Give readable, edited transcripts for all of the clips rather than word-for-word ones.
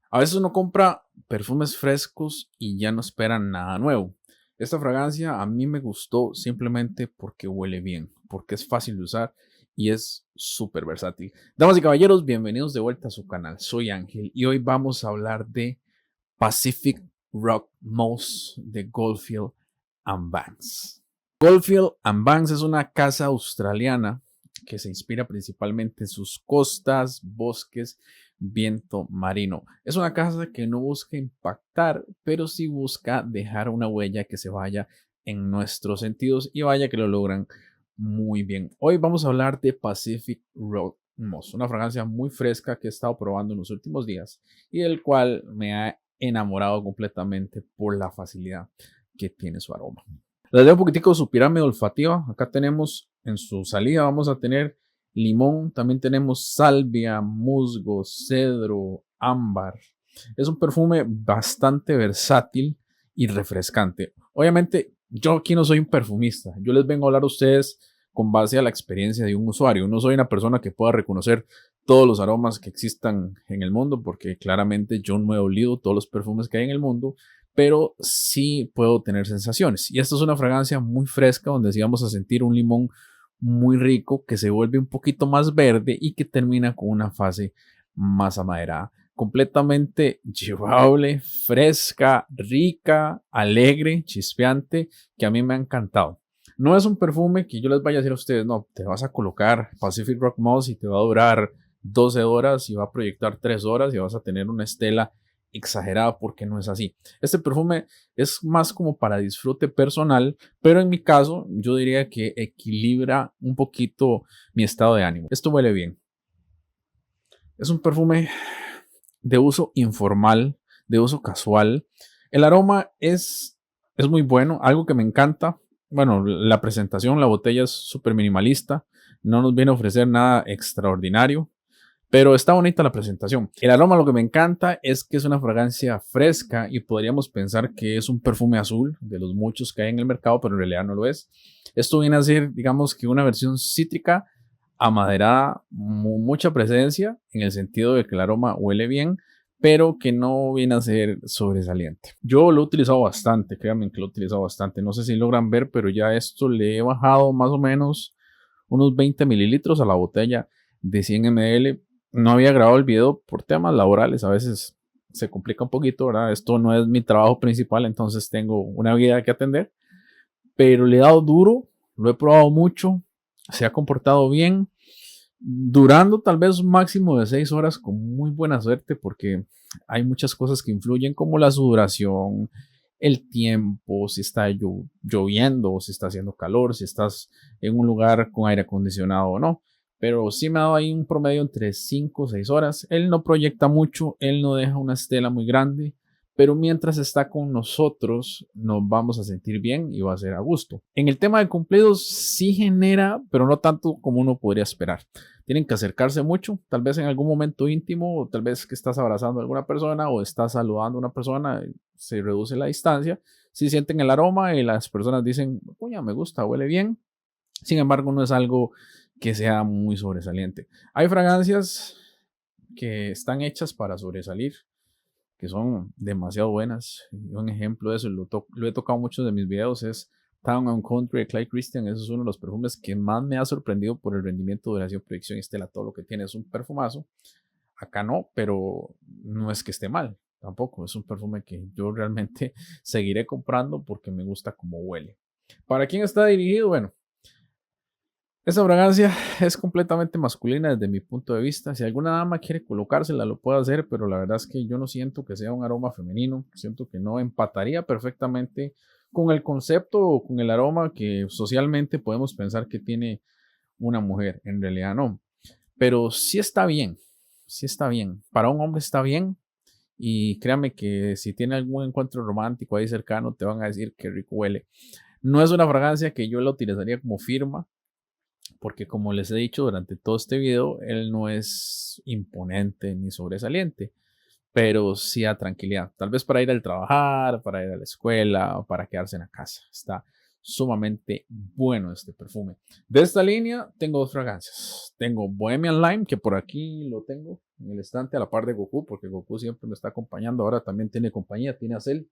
A veces uno compra perfumes frescos y ya no espera nada nuevo. Esta fragancia a mí me gustó simplemente porque huele bien, porque es fácil de usar y es súper versátil. Damas y caballeros, bienvenidos de vuelta a su canal. Soy Ángel y hoy vamos a hablar de Pacific Rock Moss de Goldfield and Banks. Goldfield and Banks es una casa australiana que se inspira principalmente en sus costas, bosques, viento marino. Es una casa que no busca impactar, pero sí busca dejar una huella que se vaya en nuestros sentidos y vaya que lo logran muy bien. Hoy vamos a hablar de Pacific Rock Moss, una fragancia muy fresca que he estado probando en los últimos días y del cual me ha enamorado completamente por la facilidad que tiene su aroma. Les doy un poquitico de su pirámide olfativa. Acá tenemos en su salida, vamos a tener limón, también tenemos salvia, musgo, cedro, ámbar. Es un perfume bastante versátil y refrescante. Obviamente, yo aquí no soy un perfumista. Yo les vengo a hablar a ustedes con base a la experiencia de un usuario. No soy una persona que pueda reconocer todos los aromas que existan en el mundo, porque claramente yo no he olido todos los perfumes que hay en el mundo, pero sí puedo tener sensaciones. Y esta es una fragancia muy fresca donde sí vamos a sentir un limón muy rico que se vuelve un poquito más verde y que termina con una fase más amaderada. Completamente llevable, fresca, rica, alegre, chispeante, que a mí me ha encantado. No es un perfume que yo les vaya a decir a ustedes, no, te vas a colocar Pacific Rock Moss y te va a durar 12 horas y va a proyectar 3 horas y vas a tener una estela exagerada, porque no es así. Este perfume es más como para disfrute personal, pero en mi caso yo diría que equilibra un poquito mi estado de ánimo. Esto huele bien. Es un perfume de uso informal, de uso casual. El aroma es muy bueno, algo que me encanta. Bueno, la presentación, la botella es súper minimalista, no nos viene a ofrecer nada extraordinario. Pero está bonita la presentación. El aroma, lo que me encanta es que es una fragancia fresca y podríamos pensar que es un perfume azul de los muchos que hay en el mercado, pero en realidad no lo es. Esto viene a ser, digamos que una versión cítrica, amaderada, mucha presencia, en el sentido de que el aroma huele bien, pero que no viene a ser sobresaliente. Yo lo he utilizado bastante, créanme que lo he utilizado bastante. No sé si logran ver, pero ya esto le he bajado más o menos unos 20 mililitros a la botella de 100 ml. No había grabado el video por temas laborales, a veces se complica un poquito, ¿verdad? Esto no es mi trabajo principal, entonces tengo una vida que atender, pero le he dado duro, lo he probado mucho, se ha comportado bien, durando tal vez un máximo de 6 horas con muy buena suerte, porque hay muchas cosas que influyen como la sudoración, el tiempo, si está lloviendo, si está haciendo calor, si estás en un lugar con aire acondicionado o no. Pero sí me ha dado ahí un promedio entre 5 o 6 horas. Él no proyecta mucho, él no deja una estela muy grande, pero mientras está con nosotros nos vamos a sentir bien y va a ser a gusto. En el tema de cumplidos sí genera, pero no tanto como uno podría esperar. Tienen que acercarse mucho, tal vez en algún momento íntimo, o tal vez que estás abrazando a alguna persona o estás saludando a una persona, se reduce la distancia. Si sienten el aroma y las personas dicen, oye, me gusta, huele bien. Sin embargo, no es algo que sea muy sobresaliente. Hay fragancias que están hechas para sobresalir, que son demasiado buenas. Y un ejemplo de eso, lo he tocado mucho de mis videos, es Town and Country de Clyde Christian. Ese es uno de los perfumes que más me ha sorprendido por el rendimiento, duración, proyección y estela, todo lo que tiene. Es un perfumazo. Acá no, pero no es que esté mal, tampoco. Es un perfume que yo realmente seguiré comprando porque me gusta cómo huele. ¿Para quién está dirigido? Bueno, esta fragancia es completamente masculina desde mi punto de vista. Si alguna dama quiere colocársela, lo puede hacer, pero la verdad es que yo no siento que sea un aroma femenino. Siento que no empataría perfectamente con el concepto o con el aroma que socialmente podemos pensar que tiene una mujer. En realidad no. Pero sí está bien. Sí está bien. Para un hombre está bien. Y créame que si tiene algún encuentro romántico ahí cercano, te van a decir que rico huele. No es una fragancia que yo la utilizaría como firma, porque como les he dicho durante todo este video, él no es imponente ni sobresaliente, pero sí a tranquilidad. Tal vez para ir al trabajar, para ir a la escuela o para quedarse en la casa. Está sumamente bueno este perfume. De esta línea tengo dos fragancias. Tengo Bohemian Lime, que por aquí lo tengo en el estante a la par de Goku, porque Goku siempre me está acompañando. Ahora también tiene compañía, tiene a Cell.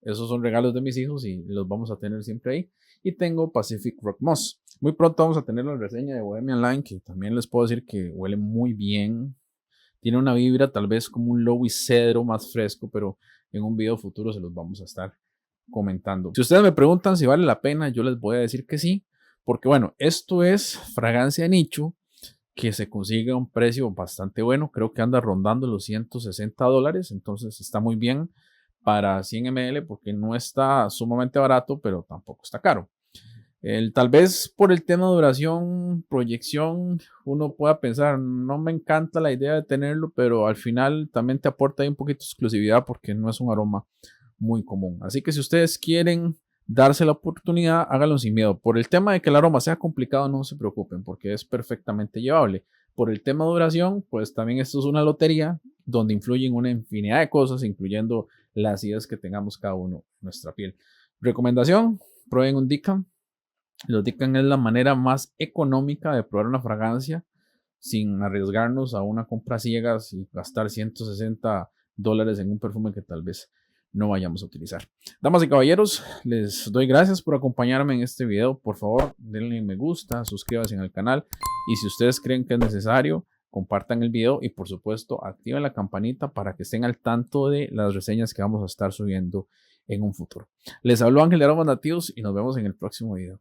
Esos son regalos de mis hijos y los vamos a tener siempre ahí. Y tengo Pacific Rock Moss. Muy pronto vamos a tener la reseña de Bohemian Lime, que también les puedo decir que huele muy bien. Tiene una vibra tal vez como un Louis Cedro más fresco, pero en un video futuro se los vamos a estar comentando. Si ustedes me preguntan si vale la pena, yo les voy a decir que sí, porque bueno, esto es fragancia de nicho que se consigue a un precio bastante bueno, creo que anda rondando los $160, entonces está muy bien para 100 ml porque no está sumamente barato, pero tampoco está caro. Tal vez por el tema de duración, proyección, uno pueda pensar, no me encanta la idea de tenerlo, pero al final también te aporta ahí un poquito de exclusividad porque no es un aroma muy común. Así que si ustedes quieren darse la oportunidad, háganlo sin miedo. Por el tema de que el aroma sea complicado, no se preocupen porque es perfectamente llevable. Por el tema de duración, pues también esto es una lotería donde influyen una infinidad de cosas, incluyendo las ideas que tengamos cada uno en nuestra piel. Recomendación, prueben un Dicam. Los Dicam es la manera más económica de probar una fragancia sin arriesgarnos a una compra ciegas y gastar $160 en un perfume que tal vez no vayamos a utilizar. Damas y caballeros, les doy gracias por acompañarme en este video. Por favor, denle me gusta, suscríbanse al canal y si ustedes creen que es necesario, compartan el video y por supuesto activen la campanita para que estén al tanto de las reseñas que vamos a estar subiendo en un futuro. Les habló Ángel de Aromas Nativos y nos vemos en el próximo video.